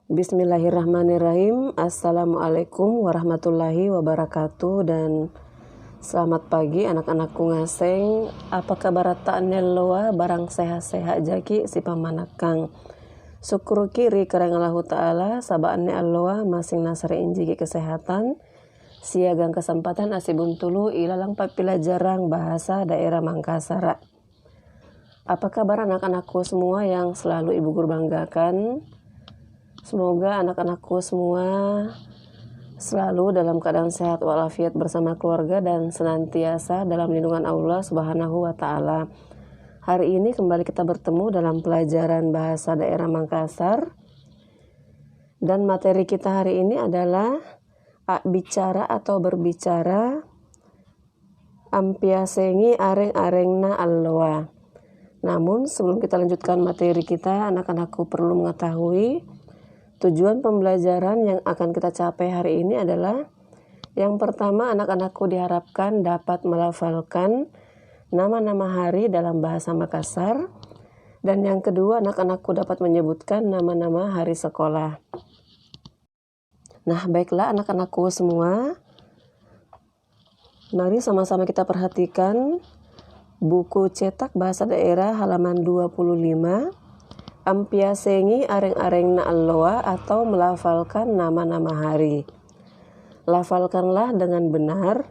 Bismillahirrahmanirrahim. Assalamualaikum warahmatullahi wabarakatuh dan selamat pagi anak-anakku ngaseng. Apa kabar ta'annya loa barang sehat-sehat jaki si pamanakang. Syukur kiri kereng Allah Ta'ala sabaannya alloa masing nasari injiki kesehatan. Siagang kesempatan asibun tulu ilalang papilajarang bahasa daerah Mangkasara. Apa kabar anak-anakku semua yang selalu ibu guru banggakan? Semoga anak-anakku semua selalu dalam keadaan sehat walafiat bersama keluarga dan senantiasa dalam lindungan Allah Subhanahu wa Ta'ala. Hari ini kembali kita bertemu dalam pelajaran bahasa daerah Mangkasar. Dan materi kita hari ini adalah bicara atau berbicara ampiasengi areng-arengna alloa. Namun sebelum kita lanjutkan materi kita, anak-anakku perlu mengetahui tujuan pembelajaran yang akan kita capai hari ini adalah yang pertama, anak-anakku diharapkan dapat melafalkan nama-nama hari dalam bahasa Makassar. Dan yang kedua, anak-anakku dapat menyebutkan nama-nama hari sekolah. Nah, baiklah anak-anakku semua. Mari sama-sama kita perhatikan buku cetak bahasa daerah halaman 25. Ampiasengi areng-arengna alloa atau melafalkan nama-nama hari. Lafalkanlah dengan benar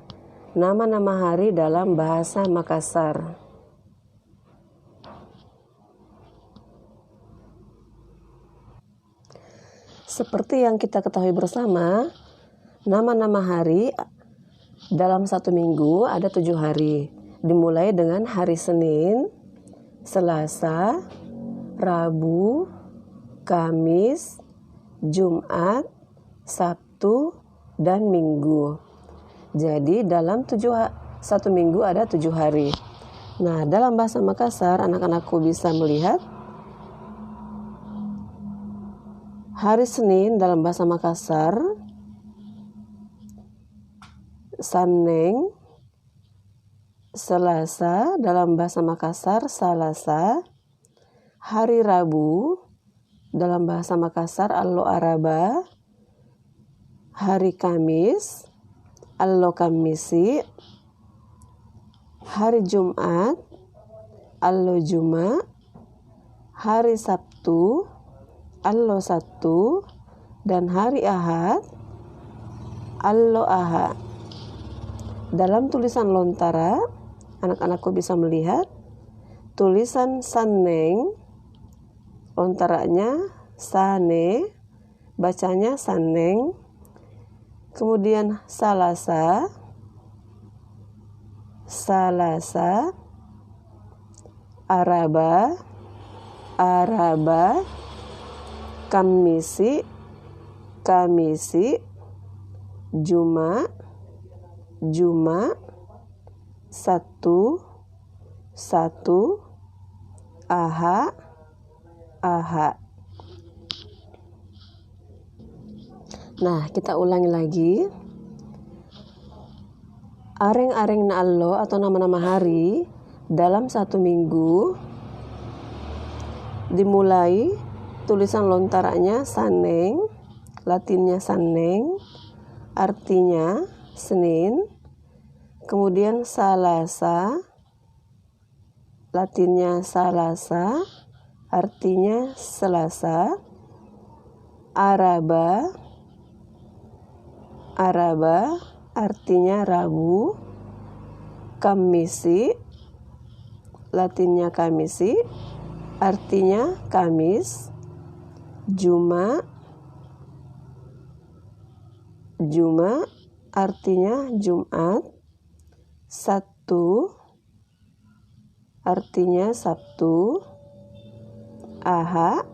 nama-nama hari dalam bahasa Makassar. Seperti yang kita ketahui bersama, nama-nama hari dalam satu minggu ada 7 hari. Dimulai dengan hari Senin, Selasa, Rabu, Kamis, Jumat, Sabtu, dan Minggu. Jadi dalam satu minggu ada 7 hari. Nah, dalam bahasa Makassar anak-anakku bisa melihat hari Senin dalam bahasa Makassar Saneng, Selasa dalam bahasa Makassar Salasa, hari Rabu dalam bahasa Makassar allo araba, hari Kamis allo kamisi, hari Jumat allo juma, hari Sabtu allo sabtu, dan hari Ahad allo ahad. Dalam tulisan lontara anak-anakku bisa melihat tulisan saneng, lontaranya sane, bacanya saneng. Kemudian salasa, salasa, araba, araba, kamisi, kamisi, juma, juma, satu, satu, aha, aha. Nah, kita ulangi lagi. Areng-arengna allo atau nama-nama hari dalam satu minggu dimulai tulisan lontaranya saneng, latinnya saneng, artinya Senin. Kemudian salasa, latinnya salasa, artinya Selasa. Araba, araba, artinya Rabu. Kamisi, latinnya kamisi, artinya Kamis. Juma, juma, artinya Jumat. Sabtu, artinya Sabtu. Ahad,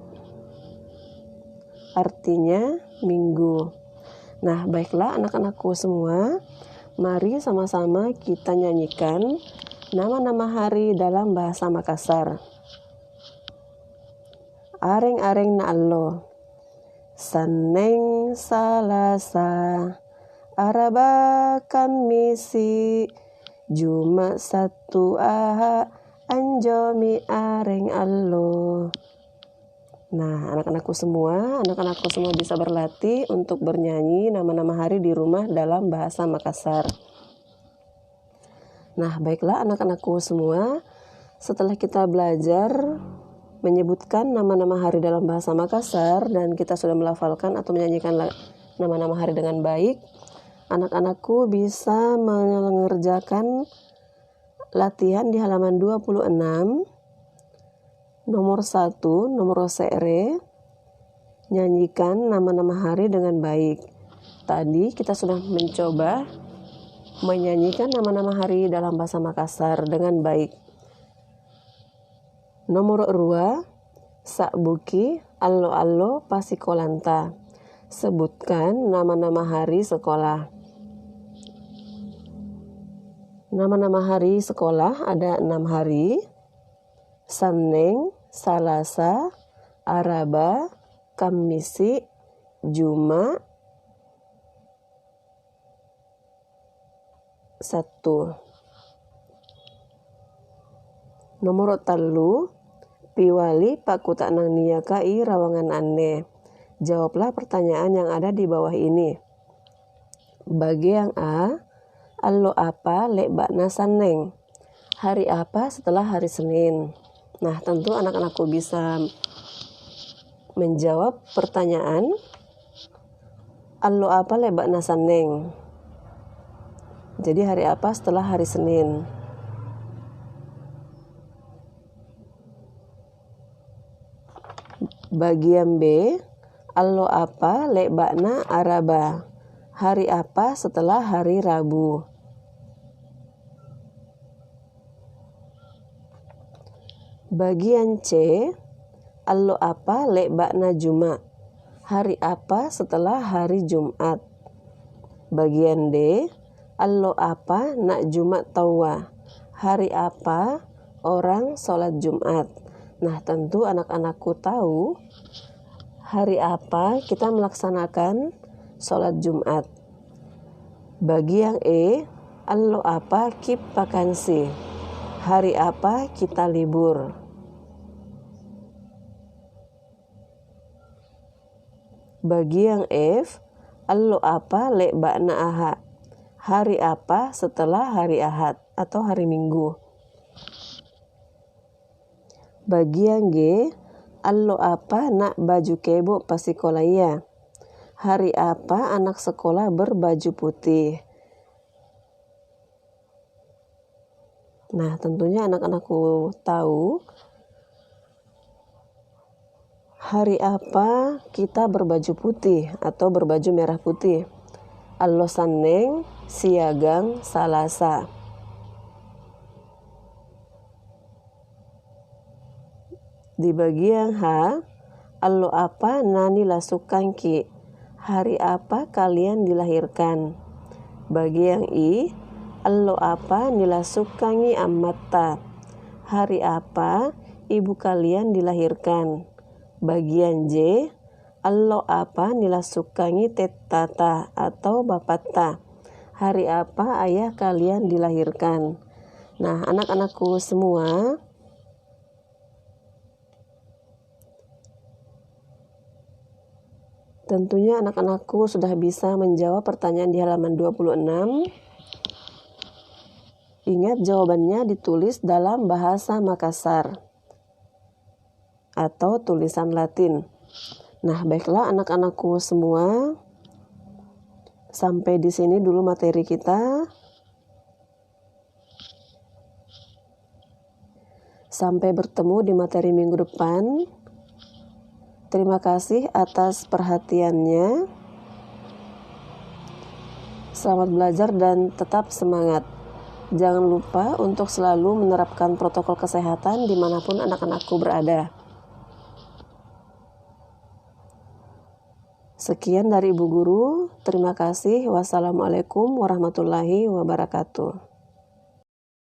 artinya Minggu. Nah, baiklah anak-anakku semua, mari sama-sama kita nyanyikan nama-nama hari dalam bahasa Makassar. Areng-arengna allo, Saneng, Salasa, Araba, Kamisi, Jumat, Sabtu, Ahad, Anjomi, Areng allo. Nah, anak-anakku semua bisa berlatih untuk bernyanyi nama-nama hari di rumah dalam bahasa Makassar. Nah, baiklah anak-anakku semua, setelah kita belajar menyebutkan nama-nama hari dalam bahasa Makassar dan kita sudah melafalkan atau menyanyikan nama-nama hari dengan baik, anak-anakku bisa mengerjakan latihan di halaman 26. Nomor 1, nomor sere, nyanyikan nama-nama hari dengan baik. Tadi kita sudah mencoba menyanyikan nama-nama hari dalam bahasa Makassar dengan baik. Nomor 2, sakbuki, allo-allo, pasikolanta. Sebutkan nama-nama hari sekolah. Nama-nama hari sekolah ada 6 hari. Saneng, Salasa, Araba, Kamisi, Juma, 1. Nomor 3, piwali pakutak nang niakai rawangan aneh. Jawablah pertanyaan yang ada di bawah ini. Bagi yang A, allo apa lek bakna saneng? Hari apa setelah hari Senin? Nah, tentu anak-anakku bisa menjawab pertanyaan allo apa lek bakna saneng. Jadi hari apa setelah hari Senin? Bagian B, allo apa lek bakna araba. Hari apa setelah hari Rabu? Bagian C, allo apa lek bakna Jumat. Hari apa setelah hari Jumat? Bagian D, allo apa nak Jumat tawa. Hari apa orang sholat Jumat. Nah, tentu anak-anakku tahu hari apa kita melaksanakan sholat Jumat. Bagian E, allo apa kip vakansi. Hari apa kita libur. Bagian F, allo apa lek bakna ahad. Hari apa setelah hari Ahad atau hari Minggu. Bagian G, allo apa nak baju kebo pasikolaya. Hari apa anak sekolah berbaju putih. Nah, tentunya anak-anakku tahu hari apa kita berbaju putih atau berbaju merah putih. Allo saneng, siagang, salasa. Di bagian H, allo apa nani lasukan ki. Hari apa kalian dilahirkan. Bagian I, allo apa nilasukangi amata. Hari apa ibu kalian dilahirkan. Bagian J, allo apa nilasukangi tetata atau bapata. Hari apa ayah kalian dilahirkan. Nah, anak-anakku semua, tentunya anak-anakku sudah bisa menjawab pertanyaan di halaman 26. Ingat jawabannya ditulis dalam bahasa Makassar atau tulisan Latin. Nah, baiklah anak-anakku semua, sampai di sini dulu materi kita. Sampai bertemu di materi minggu depan. Terima kasih atas perhatiannya. Selamat belajar dan tetap semangat. Jangan lupa untuk selalu menerapkan protokol kesehatan dimanapun anak-anakku berada. Sekian dari Ibu Guru. Terima kasih. Wassalamualaikum warahmatullahi wabarakatuh.